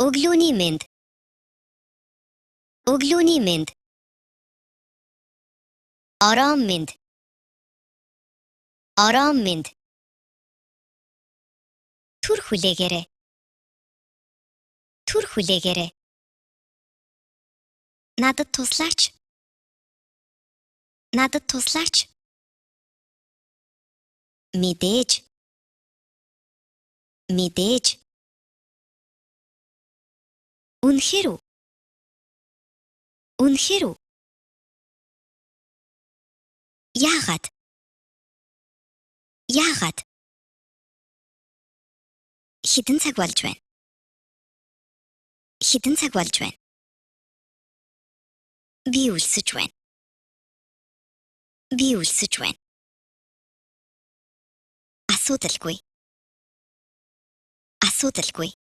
Өглөөний мэнд. Өглөөний мэнд. Орон мэнд. Орон мэнд. Түр хүлээгээрэй. Түр хүлээгээрэй. Надад туслаач. Надад туслаач. Мэдээж. Мэдээж. Үнэхээр үү? Үнэхээр үү? Яагаад? Яагаад? Хэдэн цаг болж байна? Хэдэн цаг болж байна? Би өлсөж байна. Би өлсөж байна. Асуудалгүй. Асуудалгүй.